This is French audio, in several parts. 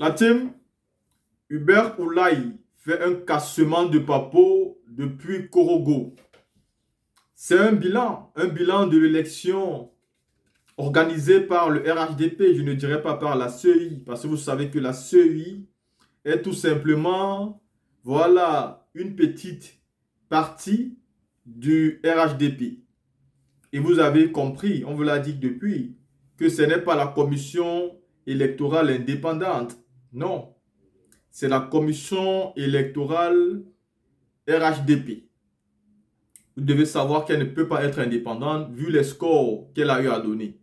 La team Hubert Oulaye fait un cassement de papeau depuis Korogo. C'est un bilan de l'élection organisée par le RHDP, je ne dirais pas par la CEI, parce que vous savez que la CEI est tout simplement, voilà, une petite partie du RHDP. Et vous avez compris, on vous l'a dit depuis, que ce n'est pas la commission électorale indépendante. Non, c'est la commission électorale RHDP. Vous devez savoir qu'elle ne peut pas être indépendante vu les scores qu'elle a eu à donner.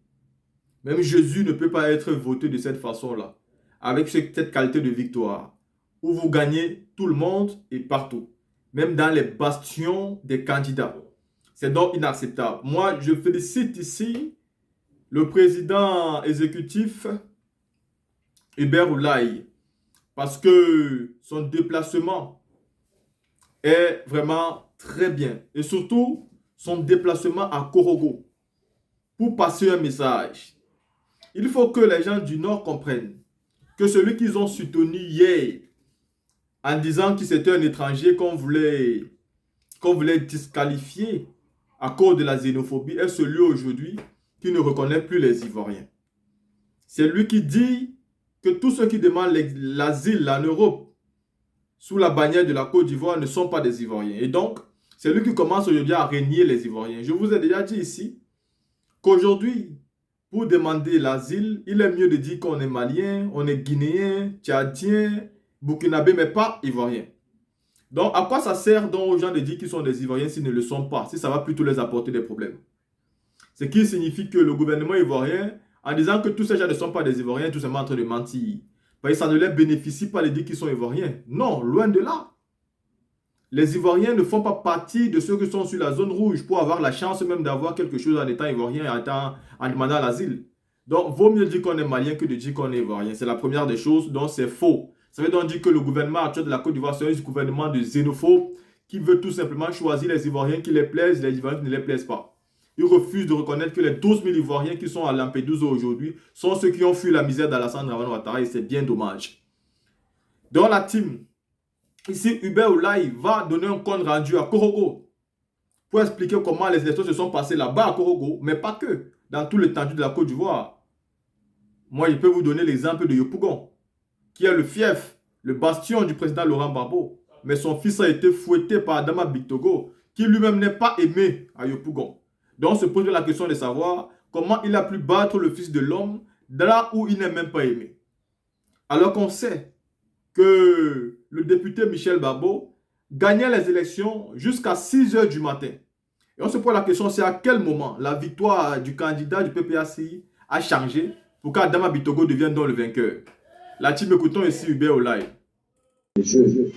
Même Jésus ne peut pas être voté de cette façon-là, avec cette qualité de victoire, où vous gagnez tout le monde et partout, même dans les bastions des candidats. C'est donc inacceptable. Moi, je félicite ici le président exécutif Hubert Oulaye, parce que son déplacement est vraiment très bien. Et surtout, son déplacement à Korogo pour passer un message. Il faut que les gens du Nord comprennent que celui qu'ils ont soutenu hier en disant que c'était un étranger qu'on voulait disqualifier à cause de la xénophobie est celui aujourd'hui qui ne reconnaît plus les Ivoiriens. C'est lui qui dit que tous ceux qui demandent l'asile en Europe sous la bannière de la Côte d'Ivoire ne sont pas des Ivoiriens. Et donc, c'est lui qui commence aujourd'hui à régner les Ivoiriens. Je vous ai déjà dit ici qu'aujourd'hui, pour demander l'asile, il est mieux de dire qu'on est malien, on est guinéen, tchadien, burkinabé, mais pas ivoirien. Donc, à quoi ça sert donc aux gens de dire qu'ils sont des Ivoiriens s'ils ne le sont pas, si ça va plutôt les apporter des problèmes? Ce qui signifie que le gouvernement ivoirien, en disant que tous ces gens ne sont pas des Ivoiriens, est tout simplement en train de mentir. Parce que ça ne les bénéficie pas de dire qu'ils sont Ivoiriens. Non, loin de là. Les Ivoiriens ne font pas partie de ceux qui sont sur la zone rouge pour avoir la chance même d'avoir quelque chose en étant Ivoirien et en demandant l'asile. Donc, vaut mieux dire qu'on est malien que de dire qu'on est Ivoirien. C'est la première des choses, donc c'est faux. Ça veut donc dire que le gouvernement actuel de la Côte d'Ivoire, c'est un gouvernement de xénophobes qui veut tout simplement choisir les Ivoiriens qui les plaisent et les Ivoiriens qui ne les plaisent pas. Ils refusent de reconnaître que les 12 000 Ivoiriens qui sont à Lampedusa aujourd'hui sont ceux qui ont fui la misère d'Alassane Dramane Ouattara et c'est bien dommage. Dans la team, ici, Hubert Oulaye va donner un compte rendu à Korogo pour expliquer comment les élections se sont passées là-bas à Korogo, mais pas que, dans tout l'étendue de la Côte d'Ivoire. Moi, je peux vous donner l'exemple de Yopougon, qui est le fief, le bastion du président Laurent Gbagbo. Mais son fils a été fouetté par Adama Bictogo, qui lui-même n'est pas aimé à Yopougon. Donc, on se pose la question de savoir comment il a pu battre le fils de l'homme là où il n'est même pas aimé. Alors qu'on sait que le député Michel Babo gagnait les élections jusqu'à 6 h du matin. Et on se pose la question, c'est à quel moment la victoire du candidat du PPACI a changé pour qu'Adama Bictogo devienne donc le vainqueur. La team, écoutons ici Hubert Oulaye. Les jeux,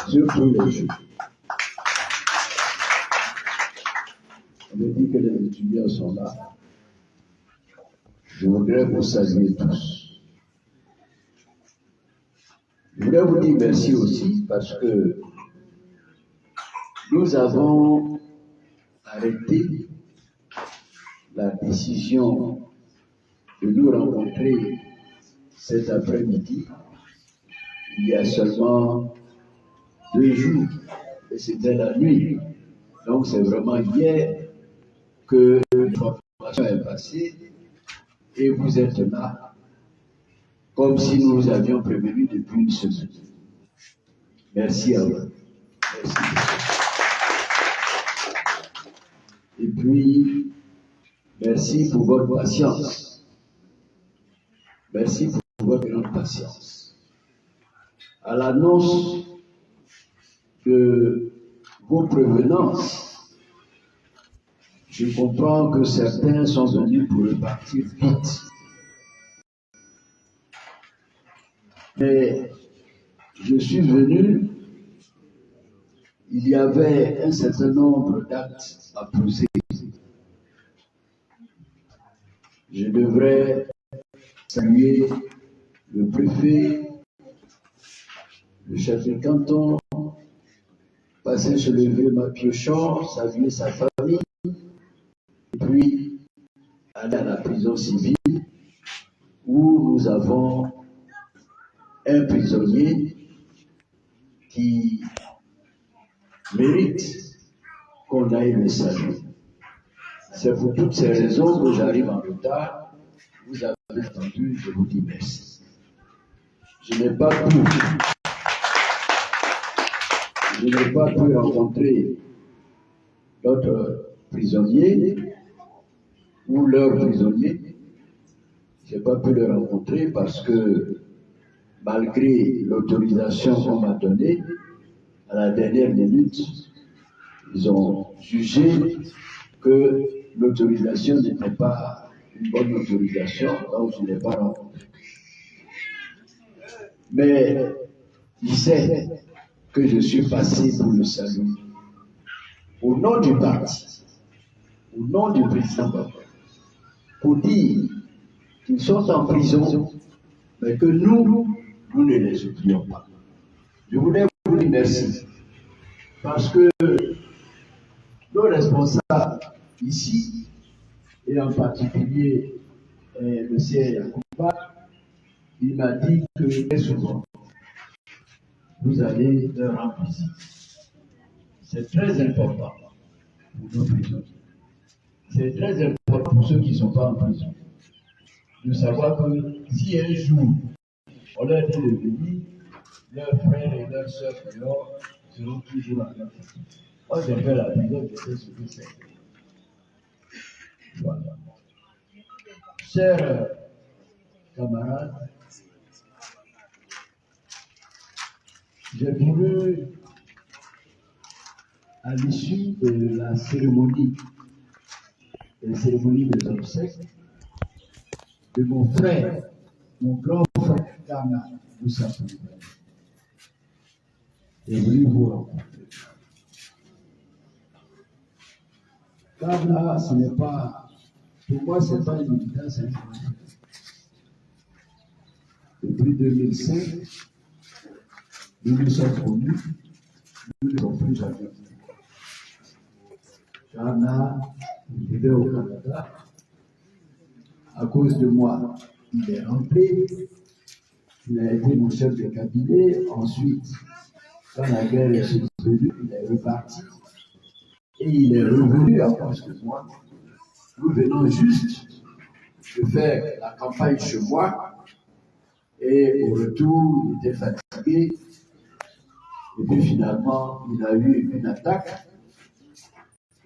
surtout les jeux. On me dit que les étudiants sont là. Je voudrais vous saluer tous. Je voudrais vous dire merci aussi parce que nous avons arrêté la décision de nous rencontrer cet après-midi, il y a seulement 2 jours, et c'était la nuit. Donc c'est vraiment hier que l'information est passée et vous êtes là, comme si nous vous avions prévenu depuis une semaine. Merci à vous. Merci. Et puis, merci pour votre patience. Merci pour votre grande patience. À l'annonce de vos prévenances, je comprends que certains sont venus pour repartir vite. Mais je suis venu, il y avait un certain nombre d'actes à poser. Je devrais saluer le préfet, le chef de canton, passer sur le vieux Mapiochon, saluer sa famille, et puis aller à la prison civile où nous avons un prisonnier qui mérite qu'on aille le saluer. C'est pour toutes ces raisons que j'arrive en retard. Vous avez entendu, je vous dis merci. Je n'ai pas pu rencontrer d'autres prisonniers ou leurs prisonniers. Je n'ai pas pu les rencontrer parce que malgré l'autorisation qu'on m'a donnée, à la dernière minute, ils ont jugé que l'autorisation n'était pas une bonne autorisation, donc je ne l'ai pas rencontré. Mais il sait que je suis passé pour le salut. Au nom du parti, au nom du président Baba, pour dire qu'ils sont en prison, mais que nous ne les oublions pas. Je voulais vous dire merci, parce que nos responsables ici, et en particulier le CR Yacouba, il m'a dit que très souvent, vous allez leur rendre visite. C'est très important pour nos prisonniers. C'est très important pour ceux qui ne sont pas en prison de savoir que si un jour on leur dit de venir, leurs frères et leurs sœurs dehors seront toujours à leur côté. Moi, j'ai fait la prison, je sais ce que c'est. Voilà. Chers camarades, j'ai voulu, à l'issue de la cérémonie des obsèques, de mon frère, mon grand frère Ghana Moussa Koulibaly, j'ai voulu vous rencontrer. Ghana, ce n'est pas, pour moi, ce n'est pas une évidence. Depuis 2005, nous nous sommes connus, nous ne sommes plus jamais. Ghana, il vivait au Canada. À cause de moi, il est rentré. Il a été mon chef de cabinet. Ensuite, quand la guerre est survenue, il est reparti. Et il est revenu à cause de moi. Nous venons juste de faire la campagne chez moi. Et au retour, il était fatigué. Et puis finalement, il a eu une attaque.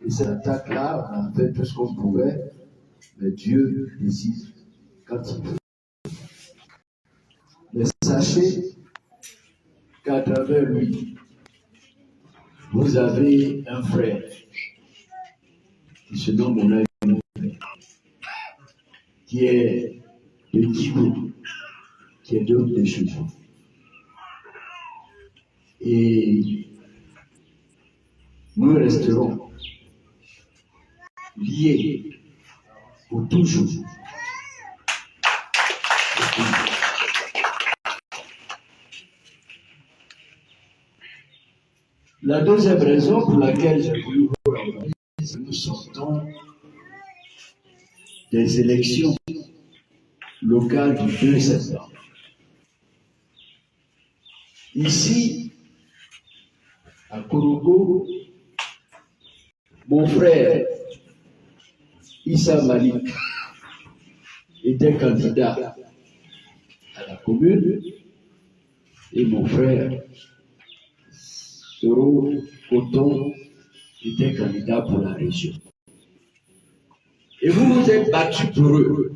Et cette attaque-là, on a fait tout ce qu'on pouvait. Mais Dieu décide quand il veut. Mais sachez qu'à travers lui, vous avez un frère qui se nomme mon ami, qui est de Djigo, qui est d'homme des cheveux. Et nous resterons liés pour toujours. La deuxième raison pour laquelle j'ai voulu vous rencontrer, c'est que nous sortons des élections locales du 2 septembre. Ici, à Korogo, mon frère Issa Malik était candidat à la commune et mon frère Soro Coton était candidat pour la région. Et vous vous êtes battus pour eux.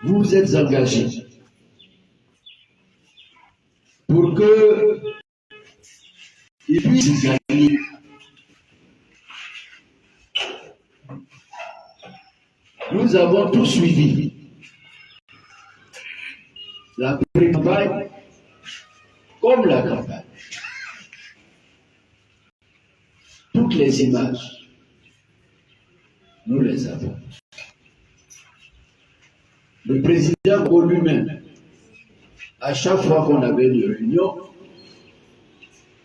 Vous vous êtes engagés pour qu'ils puissent gagner. Nous avons tout suivi. La pré-campagne comme la campagne. Toutes les images, nous les avons. Le président lui-même, à chaque fois qu'on avait une réunion,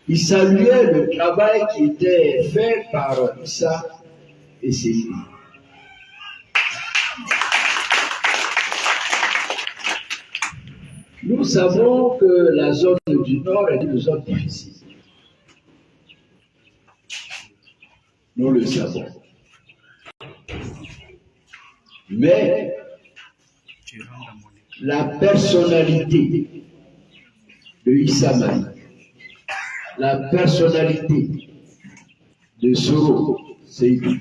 il saluait le travail qui était fait par Issa et ses filles. Nous savons que la zone du Nord est une zone difficile. Nous le savons. Mais la personnalité de Issa Malik, la personnalité de Soro Seydou,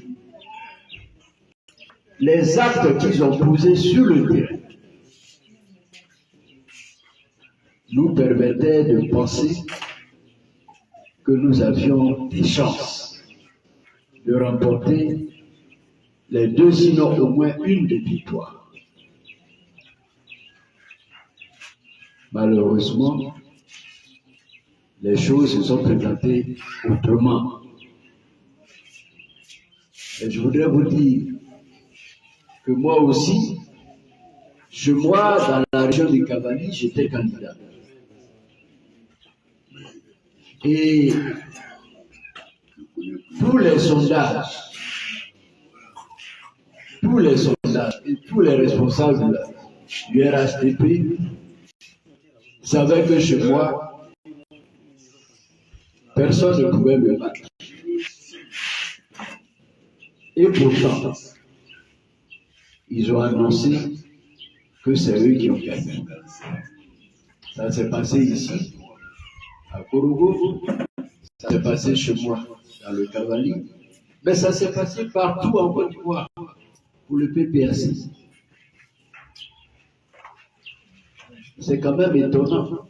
les actes qu'ils ont posés sur le terrain nous permettaient de penser que nous avions des chances de remporter les deux, sinon au moins une des victoires. Malheureusement, les choses se sont présentées autrement. Et je voudrais vous dire que moi aussi, chez moi, dans la région du Cavani, j'étais candidat. Et tous les sondages et tous les responsables du RHDP savaient que chez moi, personne ne pouvait me battre. Et pourtant, ils ont annoncé que c'est eux qui ont gagné. Ça s'est passé ici, à Korogo, ça s'est passé chez moi, dans le Cavani, mais ça s'est passé partout en Côte d'Ivoire pour le PPAC. C'est quand même étonnant.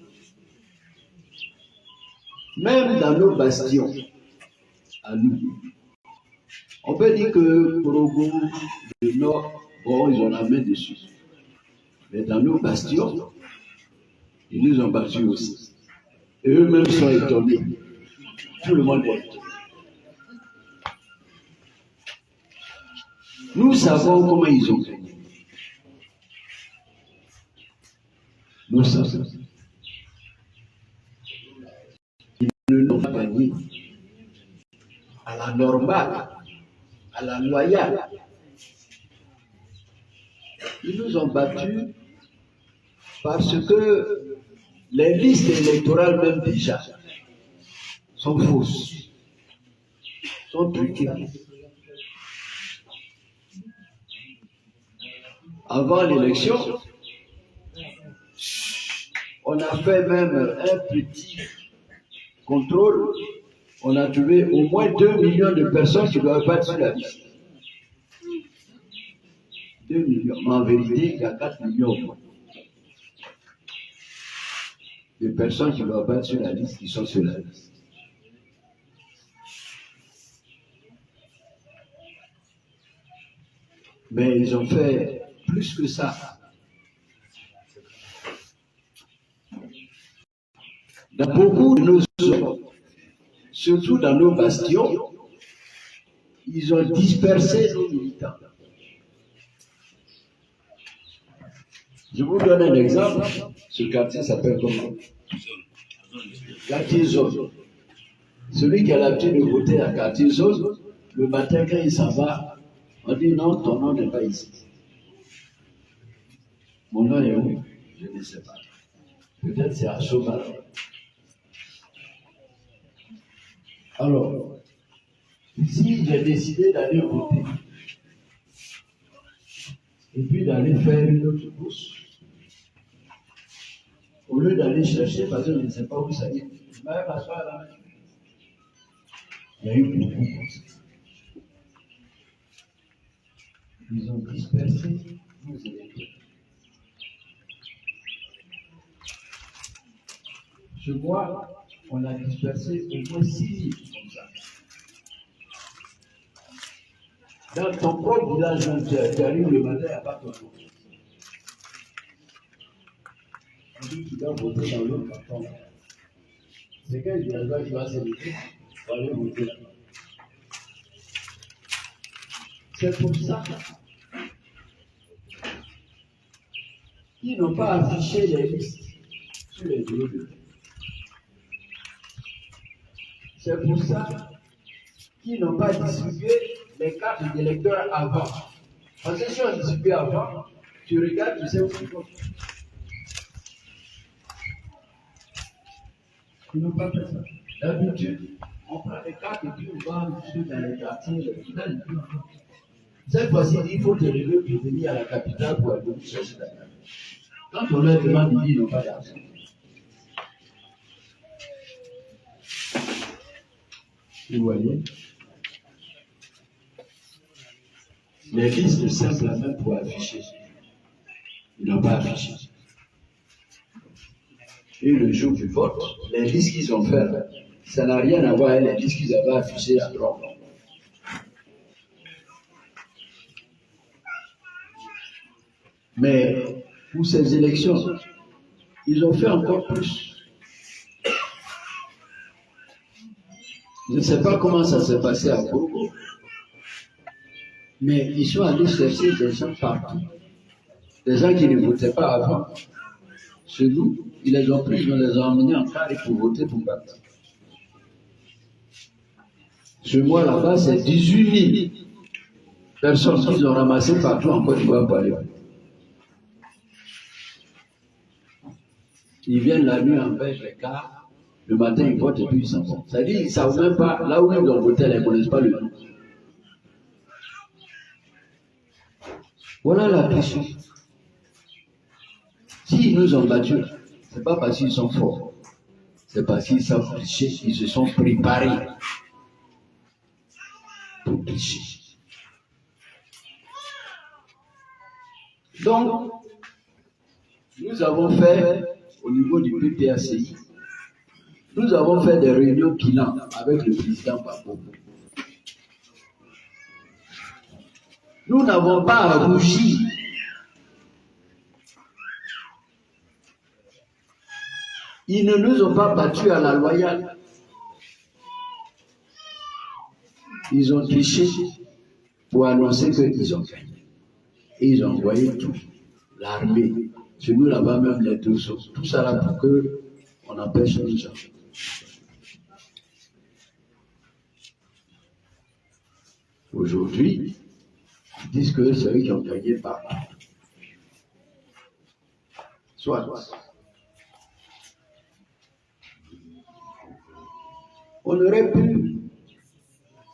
Même dans nos bastions, à nous, on peut dire que Korogo, le Nord, bon, ils ont la main dessus. Mais dans nos bastions, ils nous ont battus aussi. Et eux-mêmes sont étonnés. Tout le monde est étonné. Nous savons comment ils ont gagné. Nous savons. Ils ne l'ont pas gagné à la normale, à la loyale. Ils nous ont battus parce que les listes électorales même déjà sont fausses, sont truquées. Avant l'élection, on a fait même un petit contrôle. On a trouvé au moins 2 millions de personnes qui doivent battre sur la liste. 2 millions. Mais en vérité, il y a 4 millions au moins de personnes qui doivent battre sur la liste, qui sont sur la liste. Mais ils ont fait plus que ça. Dans beaucoup de nos zones, surtout dans nos bastions, ils ont dispersé nos militants. Je vous donne un exemple. Ce quartier s'appelle comment? Quartier Zone. Celui qui a l'habitude de voter à quartier Zone, le matin quand il s'en va, on dit non, ton nom n'est pas ici. Mon nom est où? Je ne sais pas. Peut-être c'est à Chauval. Alors, si j'ai décidé d'aller voter, et puis d'aller faire une autre course, au lieu d'aller chercher, parce que je ne sais pas où ça y est, je vais m'asseoir là. Il y a eu beaucoup comme ça. Ils ont dispersé nos électeurs. Je vois, on a dispersé au moins 6 000 comme ça. Dans ton propre village, tu arrives le matin, il n'y a pas ton nom. On dit qu'il doit voter dans l'autre canton. C'est quel village qui va se lever pour aller voter là? C'est pour ça qu'ils n'ont pas affiché les listes sur les bureaux de vote. C'est pour ça qu'ils n'ont pas distribué les cartes d'électeurs avant. Parce que si on distribue avant, tu regardes, tu sais où tu votes. Ils n'ont pas fait ça. D'habitude, on prend les cartes et puis on va jusque dans les quartiers. Cette fois-ci, il faut te lever pour venir à la capitale pour aller chercher la carte. Quand on leur demande, ils disent qu'ils n'ont pas d'argent. Vous voyez? Les listes simples même pour afficher. Ils n'ont pas affiché. Et le jour du vote, les listes qu'ils ont faites, ça n'a rien à voir avec les listes qu'ils avaient affichées à droite. Mais pour ces élections, ils ont fait encore plus. Je ne sais pas comment ça s'est passé à Congo, mais ils sont allés chercher des gens partout, des gens qui ne votaient pas avant. Chez nous, ils les ont pris, ils les ont emmenés en carré pour voter pour Bata. Chez moi, là-bas, c'est 18 000 personnes qu'ils ont ramassées partout en Côte d'Ivoire pour aller. Ils viennent la nuit en pêche les cars, le matin ils votent et puis ils s'en vont. C'est-à-dire qu'ils ne savent même pas, là où ils ont voté, ils ne connaissent pas le nom. Voilà la question. S'ils nous ont battus, ce n'est pas parce qu'ils sont forts, c'est parce qu'ils savent tricher, ils se sont préparés pour tricher. Donc, nous avons fait, au niveau du PPACI, nous avons fait des réunions bilan avec le président Gbagbo. Nous n'avons pas rougi. Ils ne nous ont pas battus à la loyale. Ils ont triché pour annoncer qu'ils ont gagné. Et ils ont envoyé tout, l'armée. Chez nous là-bas, même les deux choses. Tout ça là pour qu'on empêche les gens. Aujourd'hui, ils disent que c'est eux qui ont gagné par là. Soit. On aurait pu,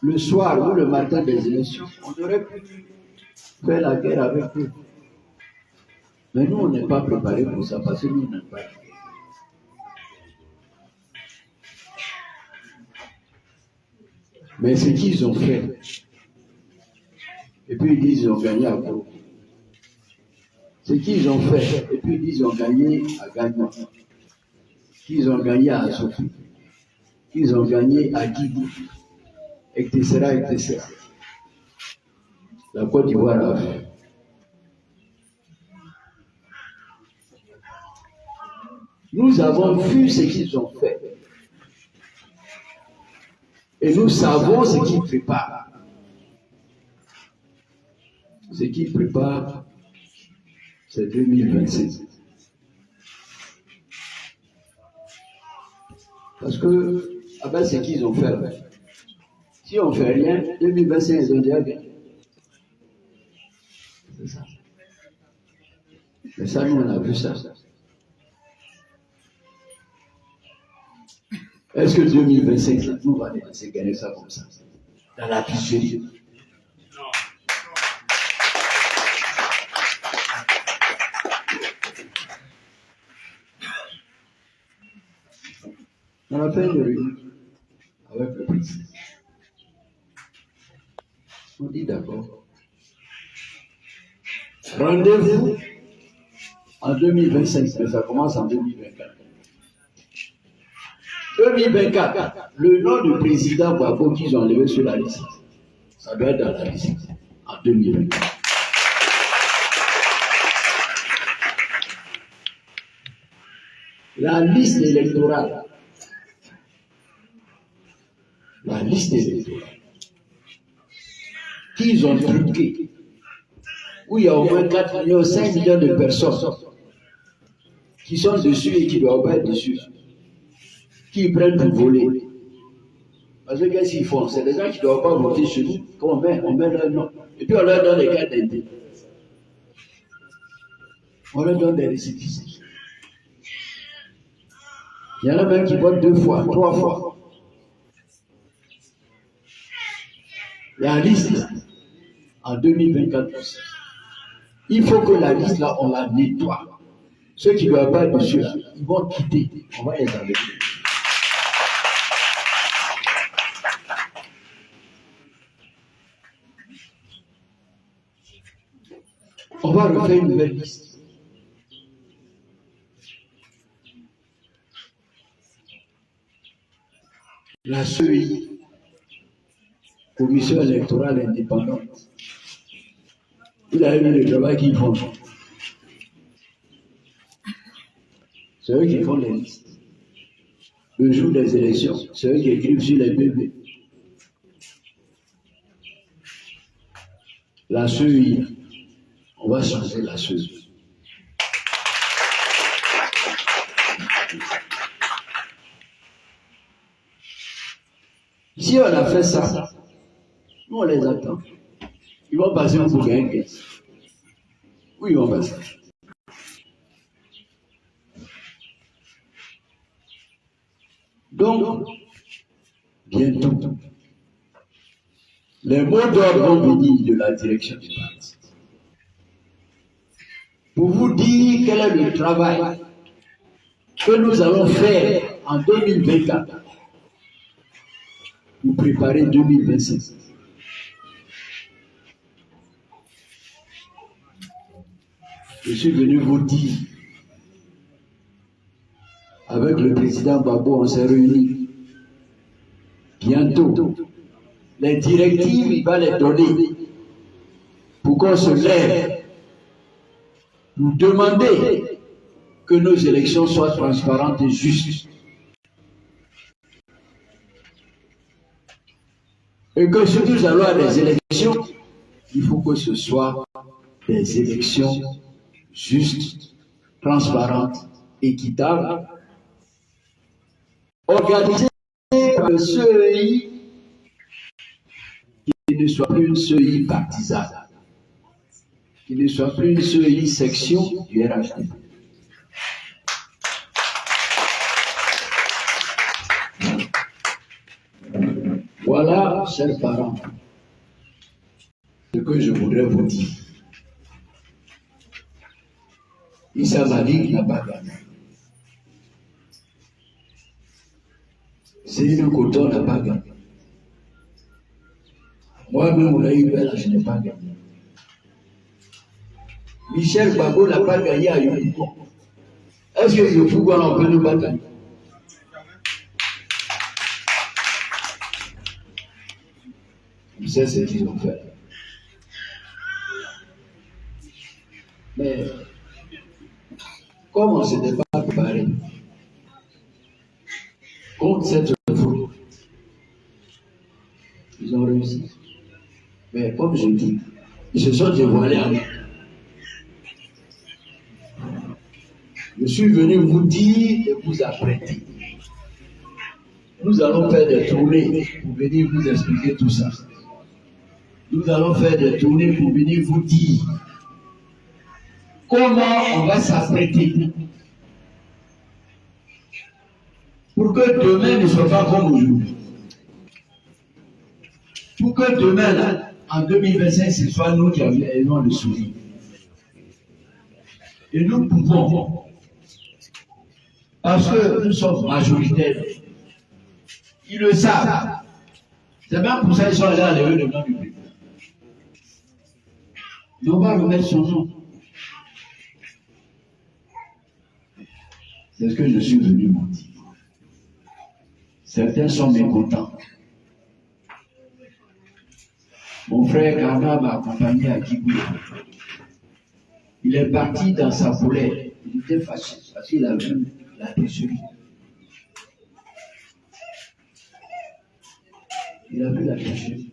le soir ou le matin des élections, on aurait pu faire la guerre avec eux. Mais nous, on n'est pas préparés pour ça parce que nous, on n'aime pas la guerre. Mais ce qu'ils ont fait, et puis ils disent qu'ils ont gagné à Congo. Ce qu'ils ont fait, et puis ils disent qu'ils ont gagné à Ghana, qu'ils ont gagné à Sophie, qu'ils ont gagné à Guigou, etc., etc. La Côte d'Ivoire a fait. Nous avons vu ce qu'ils ont fait. Et nous savons ce qu'ils préparent. Ce qu'ils préparent, c'est 2026. Parce que, avec ce qu'ils ont fait, si on ne fait rien, 2025, ils ont déjà gagné. C'est ça. Mais ça, nous, on a vu ça. Est-ce que 2025, nous, on va laisser gagner ça comme ça? Dans la picherie. On a fait une réunion avec le président. On dit d'accord. Rendez-vous en 2025, mais ça commence en 2024. 2024, le nom du président Gbagbo qu'ils ont enlevé sur la liste, ça doit être dans la liste en 2024. La liste électorale. La liste électorale. Qu'ils ont truqué. Où il y a au moins 4 millions, 5 millions de personnes qui sont dessus et qui ne doivent pas être dessus. Qui prennent pour voler. Parce que qu'est-ce qu'ils font? C'est des gens qui ne doivent pas voter chez nous. On met leur nom. Et puis on leur donne des cartes d'identité. On leur donne des récépissés. Il y en a même qui votent 2 fois, 3 fois. Il y a une liste en 2024. Il faut que la liste là, on la nettoie. Ceux qui ne doivent pas être dessus là, ils vont quitter. On va les enlever. On va refaire une nouvelle liste. La CEI, Commission électorale indépendante, il a eu le travail qu'ils font. C'est eux qui font les listes. Le jour des élections, c'est eux qui écrivent sur les bébés. La CEI, on va changer la CEI. Si on a fait ça, nous on les attend. Ils vont passer pour gagner. Oui, ils vont passer. Donc, bientôt, les mots d'ordre vont venir de la direction du parti. Pour vous dire quel est le travail que nous allons faire en 2024 pour préparer 2025. Je suis venu vous dire, avec le président Babo, on s'est réunis. Bientôt, les directives, il va les donner pour qu'on se lève, pour demander que nos élections soient transparentes et justes. Et que si nous allons à des élections, il faut que ce soit des élections justes, transparentes, équitables, organisées par le CEI, qui ne soit plus une CEI partisane, qui ne soit plus une CEI section du RHD. Voilà, chers parents, ce que je voudrais vous dire. Issa Malik n'a pas gagné. Céline Coton n'a pas gagné. Moi-même, on a eu Bella, je n'ai pas gagné. Michel Babo n'a pas gagné à Yopougon. Est-ce que Yopougon, on peut nous battre? Vous savez ce qu'ils ont fait. Mais, comme on ne s'était pas préparé contre cette faute, ils ont réussi. Mais comme je dis, ils se sont dévoilés à nous. Je suis venu vous dire et vous apprêter. Nous allons faire des tournées pour venir vous expliquer tout ça. Nous allons faire des tournées pour venir vous dire comment on va s'apprêter pour que demain ne soit pas comme aujourd'hui. Pour que demain, là, en 2025, ce soit nous qui avions le sourire. Et nous pouvons, parce que nous sommes majoritaires, ils le savent. C'est bien pour ça qu'ils sont allés enlever le nom du président. Et on va remettre son nom. C'est ce que je suis venu vous dire. Certains sont mécontents. Mon frère Karna m'a accompagné à Kibouya. Il est parti dans sa colère. Il était fâché parce qu'il a vu la tricherie. Il a vu la tricherie.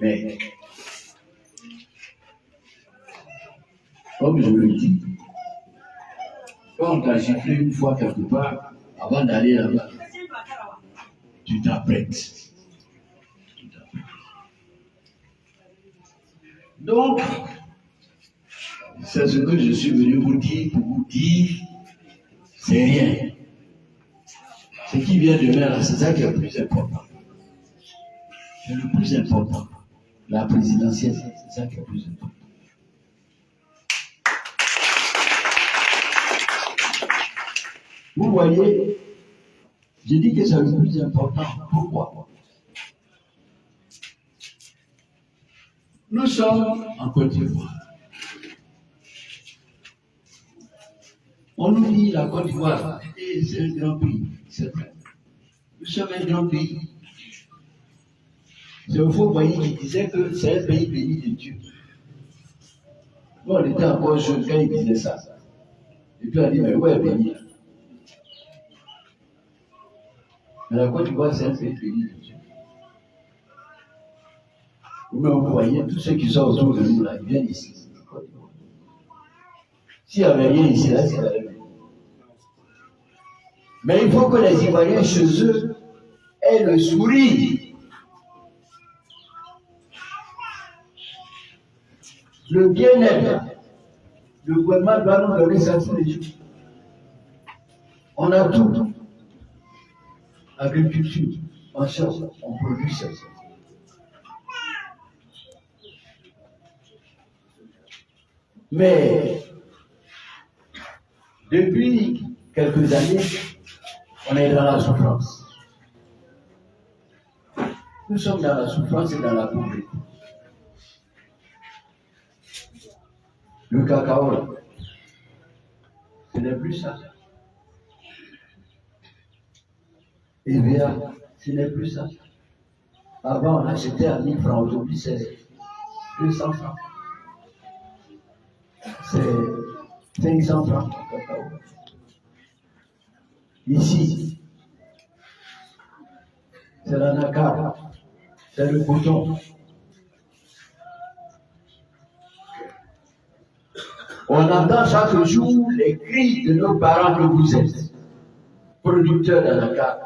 Mais, comme je le dis, quand on t'a giflé une fois quelque part, avant d'aller là-bas, tu t'apprêtes. Donc, c'est ce que je suis venu vous dire, pour vous dire, c'est rien. Ce qui vient demain, là, c'est ça qui est le plus important. C'est le plus important. La présidentielle, c'est ça qui est le plus important. Vous voyez, je dis que c'est le plus important. Pourquoi? Nous sommes en Côte d'Ivoire. On nous dit la Côte d'Ivoire, c'est un grand pays, c'est vrai. Nous sommes un grand pays. C'est un faux pays qui disait que c'est un pays béni de Dieu. Nous, on était encore jeunes quand il disait ça. Et puis on a dit, mais où est béni? Mais la Côte d'Ivoire, c'est un pays béni de Dieu. Vous voyez, tous ceux qui sont autour de nous, là, ils viennent ici. S'il n'y avait rien ici, là, c'est la même. Mais il faut que les Ivoiriens chez eux aient le sourire. Le bien-être. Le gouvernement doit nous donner ça tous les jours. On a tout. Agriculture, on cherche, on produit ça. Mais depuis quelques années, on est dans la souffrance. Nous sommes dans la souffrance et dans la pauvreté. Le cacao, ce n'est plus ça. Et bien, ce n'est plus ça. Avant, on achetait à 1000 francs, aujourd'hui c'est 200 francs. C'est 500 francs le cacao. Ici, c'est la nacre, c'est le coton. On entend chaque jour les cris de nos parents que vous êtes, producteurs de nacre.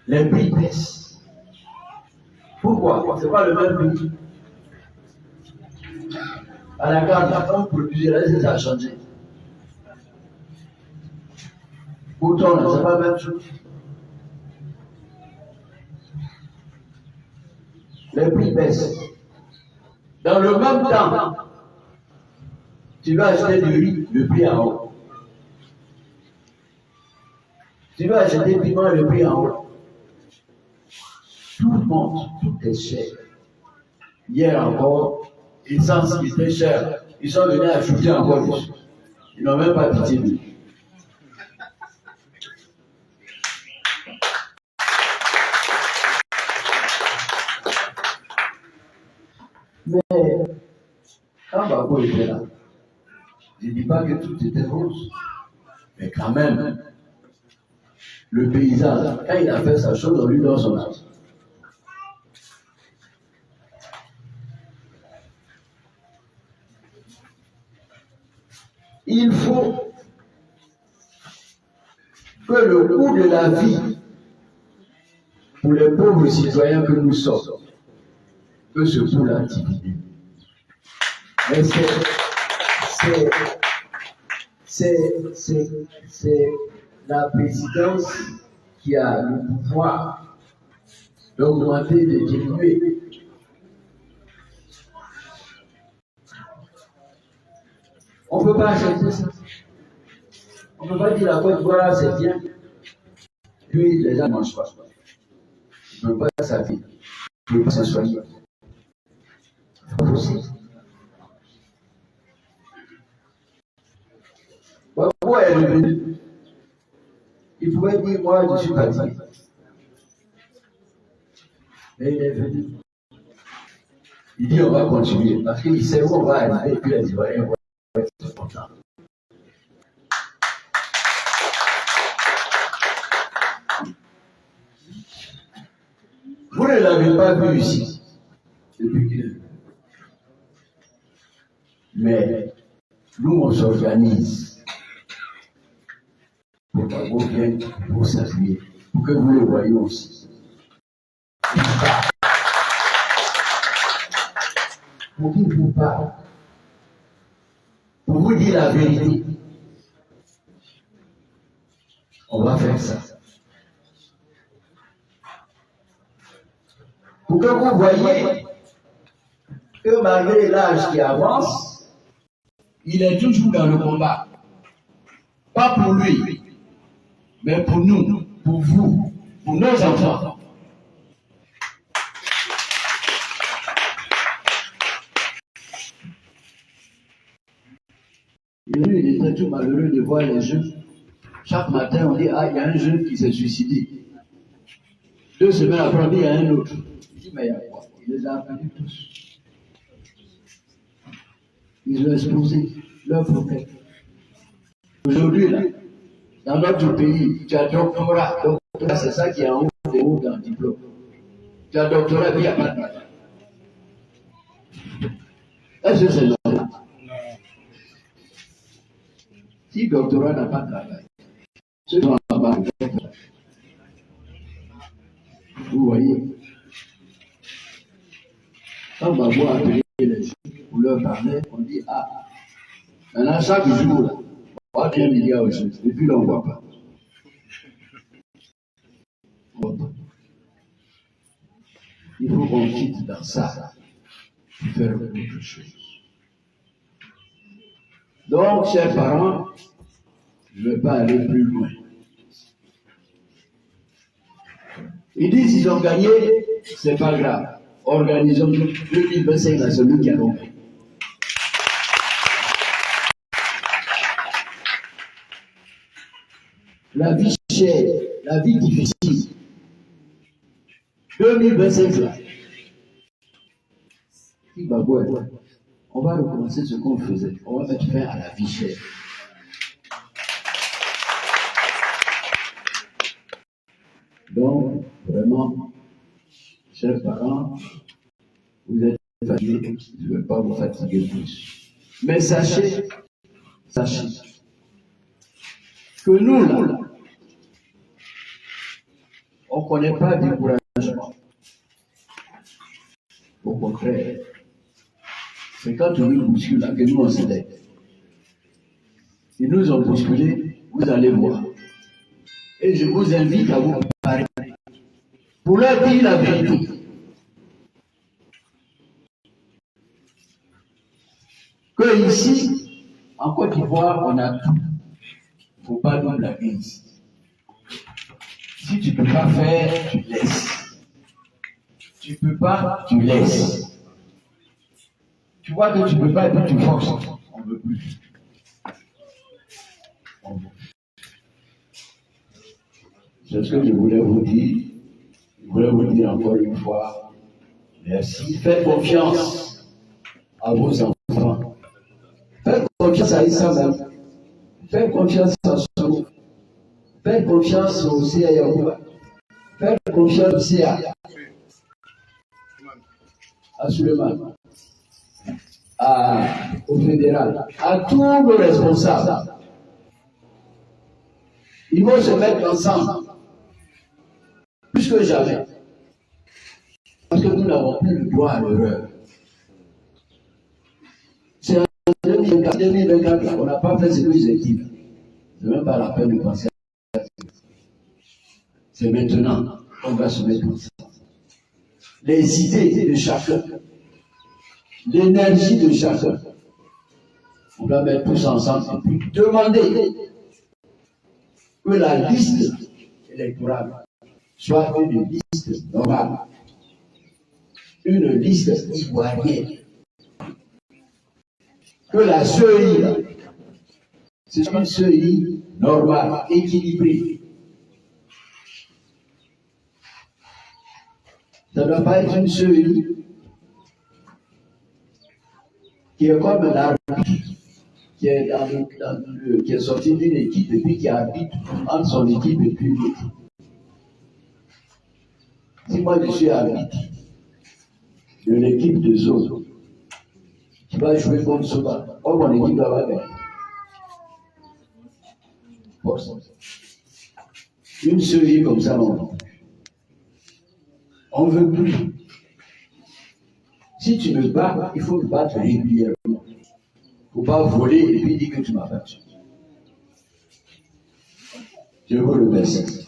Les prix baissent. Pourquoi? Ce n'est pas le même prix. À la gare, la femme produisait, là, ça a changé. Pourtant, ce n'est pas la même chose. Les prix baissent. Dans le même temps, tu vas acheter du riz, le prix en haut. Tu vas acheter des piments, le prix en haut. Tout monte, tout est cher. Hier encore, l'essence qui était chère, ils sont venus ajouter encore dessus. Ils n'ont même pas pitié de lui. Mais, quand Babo était là, je ne dis pas que tout était rose, mais quand même, le paysan, quand il a fait sa chose, on lui donne son argent. Il faut que le coût de la vie pour les pauvres citoyens que nous sommes, que ce coût-là diminue. Mais c'est la présidence qui a le pouvoir d'augmenter, de diminuer. On ne peut pas accepter ça. On ne peut pas dire la Côte d'Ivoire, c'est bien. Puis les gens ne mangent pas. Ils ne peuvent pas s'habiller. Ils ne peuvent pas se soigner. C'est pas possible. Pourquoi est revenu? Il pouvait dire, moi, je suis fatigué. Mais il est venu. Il dit, on va continuer. Parce qu'il sait où on va arriver, et puis les Ivoiriens vont être contents. Vous ne l'avez pas vu ici, depuis qu'il est venu. Mais nous, on s'organise pour que vous vienne vous s'appuyer, pour que vous le voyez aussi. Pour qu'il vous parle, pour vous dire la vérité. On va faire ça. Pour que vous voyez que malgré l'âge qui avance, il est toujours dans le combat. Pas pour lui, mais pour nous, pour vous, pour nos enfants. Il était tout malheureux de voir les jeunes. Chaque matin, on dit, ah, il y a un jeune qui s'est suicidé. 2 semaines après, on dit, il y a un autre. Il dit, mais il y a quoi? Il les a appelés tous. Ils ont exposé leur problème. Aujourd'hui, là, dans notre pays, tu as doctorat. Doctorat, c'est ça qui est en haut dans le diplôme. Tu as doctorat, puis il n'y a pas de travail. Est-ce que c'est normal? Si le doctorat n'a pas de travail, ceux qui sont là-bas, vous voyez, quand on va voir appeler les gens pour leur parler, on dit, ah, maintenant chaque jour, là, on va bien milliard aux choses, et puis là, on ne voit pas. Il faut qu'on quitte dans ça pour faire autre chose. Donc, chers parents, je ne vais pas aller plus loin. Ils disent qu'ils ont gagné, c'est pas grave. Organisons 2025 à celui qui a compris. La vie chère, la vie difficile. 2025 là. On va recommencer ce qu'on faisait. On va mettre fin à la vie chère. Donc, vraiment, chers parents, vous êtes fatigués, je ne vais pas vous fatiguer plus. Mais sachez que nous, là, on ne connaît pas du découragement. Au contraire, c'est quand on nous bouscule là que nous on se lève. Ils nous ont bousculé, vous allez voir. Et je vous invite à vous préparer pour leur dire la vérité. Que ici, en Côte d'Ivoire, on a tout. Il ne faut pas nous blaguer ici. Si tu ne peux pas faire, tu laisses. Tu ne peux pas, tu laisses. Tu vois que tu ne peux pas, et puis tu forces. On ne veut plus. C'est ce que je voulais vous dire. Je voulais vous dire encore une fois, merci. Faites confiance à vos enfants. Faites confiance à Issa même. Faites confiance à Sou. Faites confiance aussi à Yaouba. Faites confiance aussi à Suleiman, au fédéral, à tous nos responsables. Ils vont se mettre ensemble, plus que jamais. Parce que nous n'avons plus le droit à l'erreur. C'est en 2024, on n'a pas fait ce que j'ai dit. Ce n'est même pas la peine de penser à ça. C'est maintenant qu'on va se mettre ensemble. Les idées de chacun, l'énergie de chacun, on doit mettre tous ensemble et puis demander que la liste électorale soit une liste normale, une liste ivoirienne, que la CEI, c'est une CEI normale, équilibrée. Ça ne doit pas être une CEI qui est comme l'arbitre qui est, qui est sorti d'une équipe et puis qui habite entre son équipe et puis l'autre. Si moi je suis arbitre de l'équipe de zone qui va jouer contre Soba, mon équipe va gagner. Une CEI comme ça, on ne veut plus. Si tu me bats, il faut me battre régulièrement. Il ne faut pas voler et puis dire que tu m'as battu. Je vous remercie.